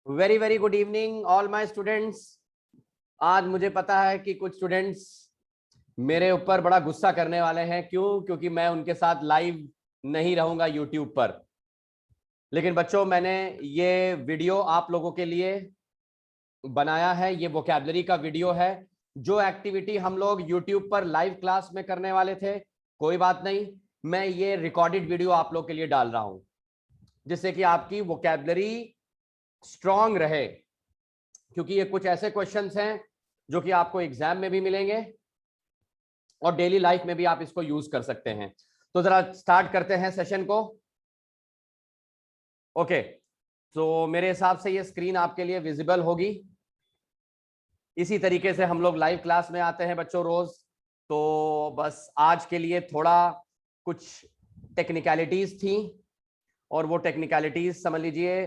Very very good evening all my students. आज मुझे पता है कि कुछ स्टूडेंट्स मेरे ऊपर बड़ा गुस्सा करने वाले हैं। क्योंकि मैं उनके साथ लाइव नहीं रहूंगा यूट्यूब पर। लेकिन बच्चों, मैंने ये वीडियो आप लोगों के लिए बनाया है। ये वोकैबुलरी का वीडियो है। जो एक्टिविटी हम लोग यूट्यूब पर लाइव क्लास में करने वाले थे, कोई बात नहीं, मैं ये रिकॉर्डेड वीडियो आप लोग के लिए डाल रहा हूं, जिससे कि आपकी वोकैबुलरी स्ट्रांग रहे। क्योंकि ये कुछ ऐसे क्वेश्चंस हैं जो कि आपको एग्जाम में भी मिलेंगे और डेली लाइफ में भी आप इसको यूज कर सकते हैं। तो जरा स्टार्ट करते हैं सेशन को। ओके, तो मेरे हिसाब से ये स्क्रीन आपके लिए विजिबल होगी। इसी तरीके से हम लोग लाइव क्लास में आते हैं बच्चों रोज। तो बस आज के लिए थोड़ा कुछ टेक्निकलिटीज थी और वो टेक्निकलिटीज समझ लीजिए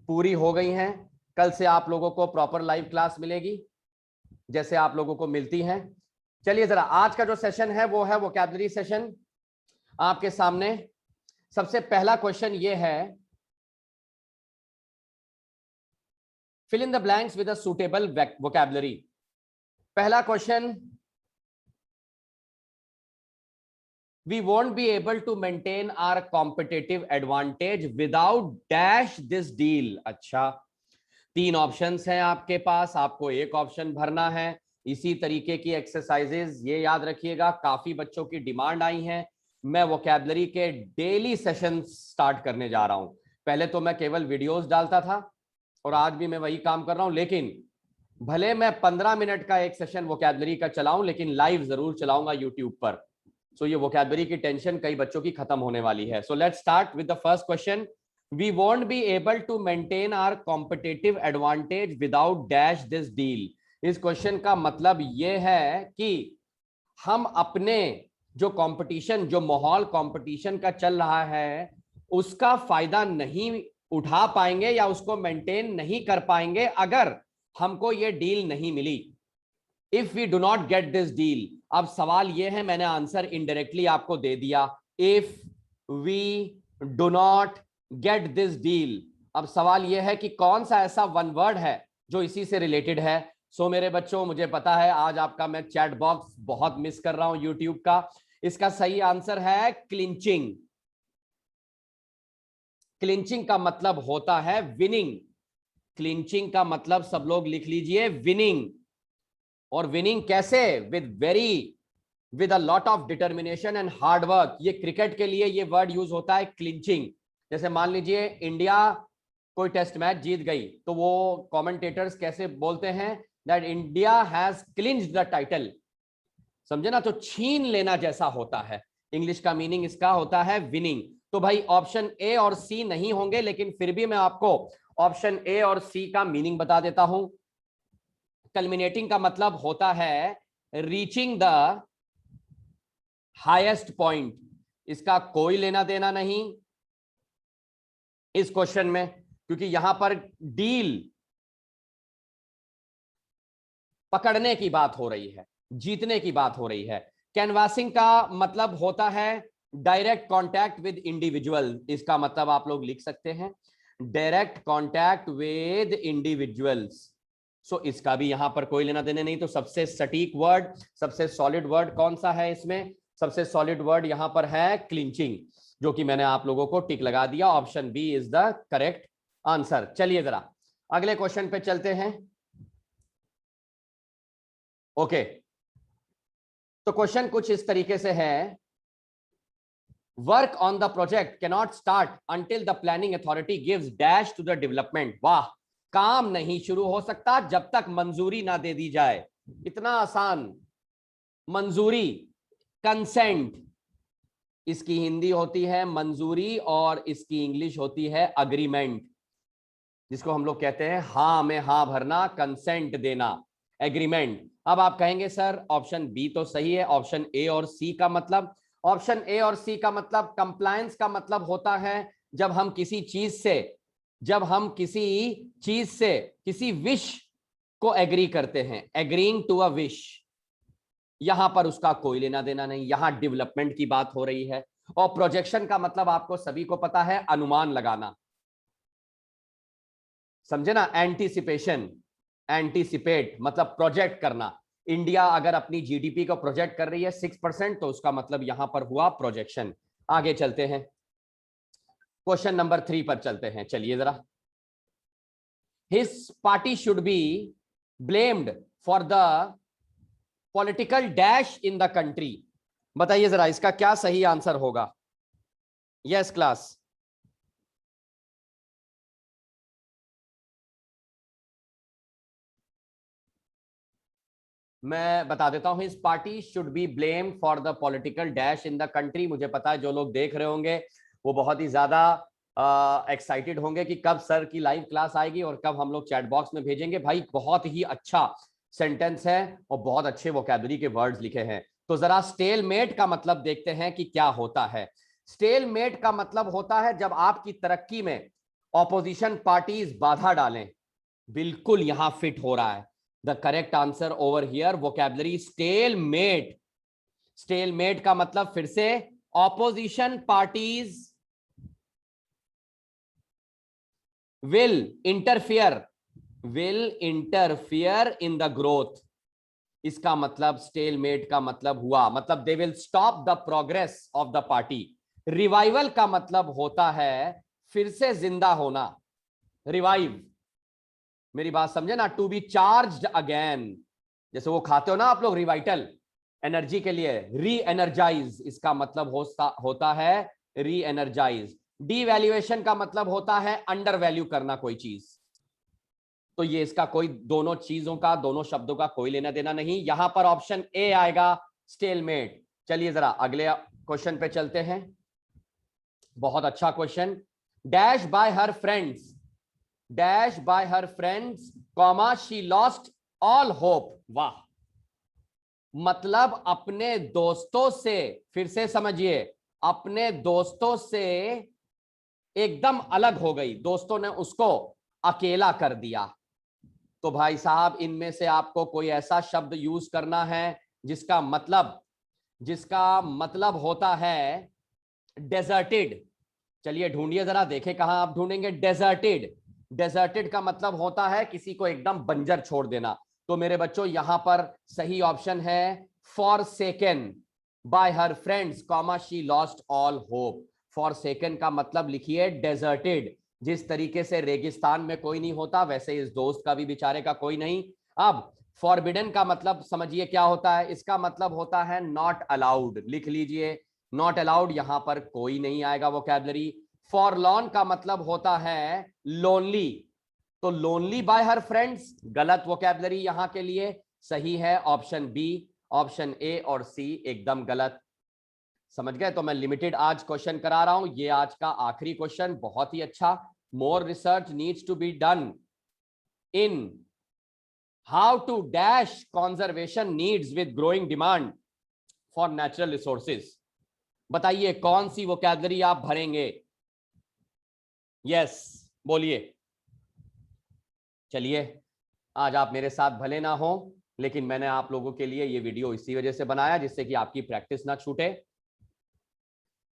पूरी हो गई हैं। कल से आप लोगों को प्रॉपर लाइव क्लास मिलेगी जैसे आप लोगों को मिलती हैं। चलिए जरा आज का जो सेशन है वो है वोकैबुलरी सेशन। आपके सामने सबसे पहला क्वेश्चन ये है, fill in the blanks with a suitable vocabulary. पहला question, we won't be able to maintain our competitive advantage without dash this deal। अच्छा, तीन ऑप्शंस हैं आपके पास, आपको एक ऑप्शन भरना है। इसी तरीके की एक्सरसाइजेज ये याद रखिएगा, काफी बच्चों की डिमांड आई है। मैं वोकैबुलरी के डेली सेशन स्टार्ट करने जा रहा हूं। पहले तो मैं केवल वीडियोस डालता था और आज भी मैं वही काम कर रहा हूं, लेकिन भले मैं 15 मिनट का एक सेशन वोकैबुलरी का चलाऊं, लेकिन लाइव जरूर चलाऊंगा यूट्यूब पर। सो ये वोकैबुलरी की टेंशन कई बच्चों की खत्म होने वाली है। So let's start with the first question. We won't be able to maintain our competitive advantage without dash this deal। इस क्वेश्चन का मतलब यह है कि हम अपने जो कंपटीशन, जो माहौल कंपटीशन का चल रहा है, उसका फायदा नहीं उठा पाएंगे या उसको मेंटेन नहीं कर पाएंगे अगर हमको ये डील नहीं मिली। If we do not get this deal. अब सवाल यह है, मैंने आंसर इनडायरेक्टली आपको दे दिया, if we do not get this deal. अब सवाल यह है कि कौन सा ऐसा वन वर्ड है जो इसी से रिलेटेड है। सो मेरे बच्चों, मुझे पता है आज आपका मैं चैट बॉक्स बहुत मिस कर रहा हूं यूट्यूब का। इसका सही आंसर है क्लिंचिंग। क्लिंचिंग का मतलब होता है विनिंग। क्लिंचिंग का मतलब सब लोग लिख लीजिए, विनिंग। और विनिंग कैसे? With a lot of determination and hard work. ये क्रिकेट के लिए ये वर्ड यूज होता है, क्लिंचिंग। जैसे मान लीजिए इंडिया कोई टेस्ट मैच जीत गई, तो वो कमेंटेटर्स कैसे बोलते हैं, that India has clinched the title. समझे ना? तो छीन लेना जैसा होता है। इंग्लिश का मीनिंग इसका होता है विनिंग। तो भाई ऑप्शन ए और सी नहीं होंगे, लेकिन फिर भी मैं आपको ऑप्शन ए और सी का मीनिंग बता देता हूं। कल्मिनेटिंग का मतलब होता है रीचिंग द हाईएस्ट पॉइंट। इसका कोई लेना देना नहीं इस क्वेश्चन में, क्योंकि यहां पर डील पकड़ने की बात हो रही है, जीतने की बात हो रही है। कैनवासिंग का मतलब होता है डायरेक्ट कांटेक्ट विद इंडिविजुअल। इसका मतलब आप लोग लिख सकते हैं डायरेक्ट कांटेक्ट विद इंडिविजुअल्स। सो इसका भी यहां पर कोई लेना देना नहीं। तो सबसे सटीक वर्ड, सबसे सॉलिड वर्ड कौन सा है इसमें? सबसे सॉलिड वर्ड यहां पर है क्लिंचिंग, जो कि मैंने आप लोगों को टिक लगा दिया। Option B is the correct answer. चलिए जरा अगले क्वेश्चन पे चलते हैं। ओके, तो क्वेश्चन कुछ इस तरीके से है, work on the project cannot start until the planning authority gives dash to the development. वाह, काम नहीं शुरू हो सकता जब तक मंजूरी ना दे दी जाए। इतना आसान। मंजूरी, कंसेंट, इसकी हिंदी होती है मंजूरी और इसकी इंग्लिश होती है अग्रीमेंट, जिसको हम लोग कहते हैं हां में हां भरना, कंसेंट देना, एग्रीमेंट। अब आप कहेंगे सर ऑप्शन बी तो सही है, ऑप्शन ए और सी का मतलब? ऑप्शन ए और सी का मतलब, कंप्लायंस का मतलब होता है जब हम किसी चीज से किसी विश को एग्री करते हैं, एग्रीइंग टू अ विश। यहां पर उसका कोई लेना देना नहीं, यहां डेवलपमेंट की बात हो रही है। और प्रोजेक्शन का मतलब आपको सभी को पता है, अनुमान लगाना। समझे ना, एंटीसिपेशन, एंटीसिपेट मतलब प्रोजेक्ट करना। इंडिया अगर अपनी जीडीपी को प्रोजेक्ट कर रही है 6%, तो उसका मतलब यहां पर हुआ प्रोजेक्शन। आगे चलते हैं, क्वेश्चन नंबर 3 पर चलते हैं, चलिए जरा। His party should be blamed for the political dash in the country. बताइए जरा इसका क्या सही आंसर होगा। यस क्लास, मैं बता देता हूं। His party should be blame for the political dash in the country. मुझे पता है जो लोग देख रहे होंगे वो बहुत ही ज्यादा एक्साइटेड होंगे कि कब सर की लाइव क्लास आएगी और कब हम लोग चैट बॉक्स में भेजेंगे। भाई बहुत ही अच्छा सेंटेंस है और बहुत अच्छे वोकैबुलरी के वर्ड्स लिखे हैं। तो जरा स्टेलमेट का मतलब देखते हैं कि क्या होता है। स्टेलमेट का मतलब होता है जब आपकी तरक्की में ऑपोजिशन पार्टीज बाधा डालें। बिल्कुल यहां फिट हो रहा है। The correct answer over here vocabulary stalemate. Stalemate का मतलब फिर से opposition parties will interfere in the growth। इसका मतलब स्टेलमेट का मतलब हुआ मतलब they will stop the progress of the party. Revival का मतलब होता है फिर से जिंदा होना, रिवाइव। मेरी बात समझे ना, टू बी चार्ज्ड अगेन। जैसे वो खाते हो ना आप लोग रिवाइटल एनर्जी के लिए, री एनर्जाइज, इसका मतलब होता है री एनर्जाइज। डीवैल्यूएशन का मतलब होता है अंडर वैल्यू करना कोई चीज। तो ये इसका कोई दोनों चीजों का, दोनों शब्दों का कोई लेना देना नहीं। यहां पर ऑप्शन ए आएगा स्टेलमेट। चलिए जरा अगले क्वेश्चन पे चलते हैं। बहुत अच्छा question. Dash by her friends, dash by her friends comma she lost all hope. वाह, मतलब अपने दोस्तों से, फिर से समझिए, अपने दोस्तों से एकदम अलग हो गई, दोस्तों ने उसको अकेला कर दिया। तो भाई साहब इनमें से आपको कोई ऐसा शब्द यूज करना है जिसका मतलब होता है डेजर्टेड। चलिए ढूंढिए जरा, देखें कहां आप ढूंढेंगे डेजर्टेड। डेजर्टेड का मतलब होता है किसी को एकदम बंजर छोड़ देना। तो मेरे बच्चों यहां पर सही ऑप्शन है forsaken bye her friends comma she lost all hope. Forsaken का मतलब लिखिए डेजर्टेड। जिस तरीके से रेगिस्तान में कोई नहीं होता वैसे इस दोस्त का भी बेचारे का कोई नहीं। अब फॉरबिडन का मतलब समझिए क्या होता है। इसका मतलब होता है नॉट अलाउड, लिख लीजिए नॉट अलाउड, यहां पर कोई नहीं आएगा वोकैबुलरी। फॉरलॉन का मतलब होता है लोनली, तो लोनली बाय हर फ्रेंड्स गलत वोकैबुलरी यहां के लिए। सही है ऑप्शन बी, ऑप्शन ए और सी एकदम गलत। समझ गए। तो मैं लिमिटेड आज क्वेश्चन करा रहा हूं, ये आज का आखिरी क्वेश्चन, बहुत ही अच्छा। More research needs to be done in how to dash conservation needs with growing demand for natural resources. बताइए कौन सी वोकैबुलरी आप भरेंगे। यस बोलिए। चलिए आज आप मेरे साथ भले ना हो, लेकिन मैंने आप लोगों के लिए ये वीडियो इसी वजह से बनाया जिससे कि आपकी प्रैक्टिस ना छूटे।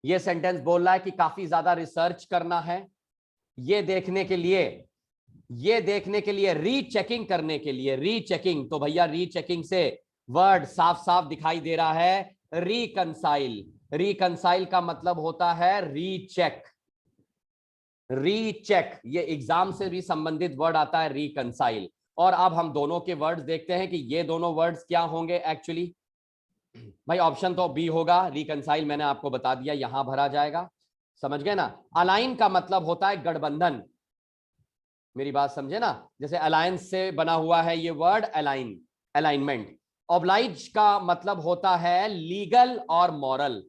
ये सेंटेंस बोल रहा है कि काफी ज्यादा रिसर्च करना है, ये देखने के लिए रीचेकिंग करने के लिए, रीचेकिंग। तो भैया रीचेकिंग से वर्ड साफ साफ दिखाई दे रहा है रिकंसाइल। रिकंसाइल का मतलब होता है रीचेक। रीचेक ये एग्जाम से भी संबंधित वर्ड आता है रिकंसाइल। और अब हम दोनों के वर्ड्स देखते हैं कि ये दोनों वर्ड्स क्या होंगे एक्चुअली। भाई ऑप्शन तो बी होगा, रिकंसाइल मैंने आपको बता दिया, यहां भरा जाएगा। समझ गए ना। अलाइन का मतलब होता है गठबंधन। मेरी बात समझे ना, जैसे अलायंस से बना हुआ है ये वर्ड अलाइन, अलाइनमेंट। ऑब्लाइज का मतलब होता है लीगल और मॉरल।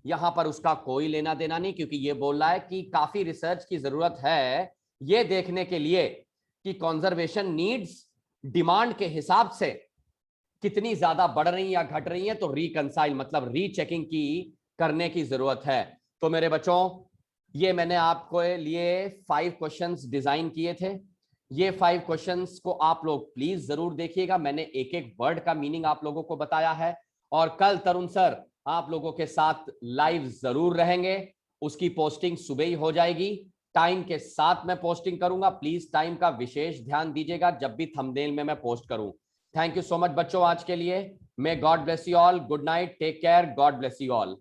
यहां पर उसका कोई लेना देना नहीं, क्योंकि ये बोल रहा है कि काफी रिसर्च की जरूरत है ये देखने के लिए कि कंजर्वेशन नीड्स डिमांड के हिसाब से कितनी ज्यादा बढ़ रही या घट रही है। तो रिकंसाइल मतलब रीचेकिंग की करने की जरूरत है। तो मेरे बच्चों ये मैंने आपको लिए 5 क्वेश्चंस डिजाइन किए थे। ये 5 क्वेश्चंस को आप लोग प्लीज जरूर देखिएगा। मैंने एक एक वर्ड का मीनिंग आप लोगों को बताया है। और कल तरुण सर आप लोगों के साथ लाइव जरूर रहेंगे, उसकी पोस्टिंग सुबह ही हो जाएगी। टाइम के साथ मैं पोस्टिंग करूंगा, प्लीज टाइम का विशेष ध्यान दीजिएगा जब भी थंबनेल में मैं पोस्ट करूं। थैंक यू सो मच बच्चों आज के लिए। May God bless you all, good night, take care, God bless you all.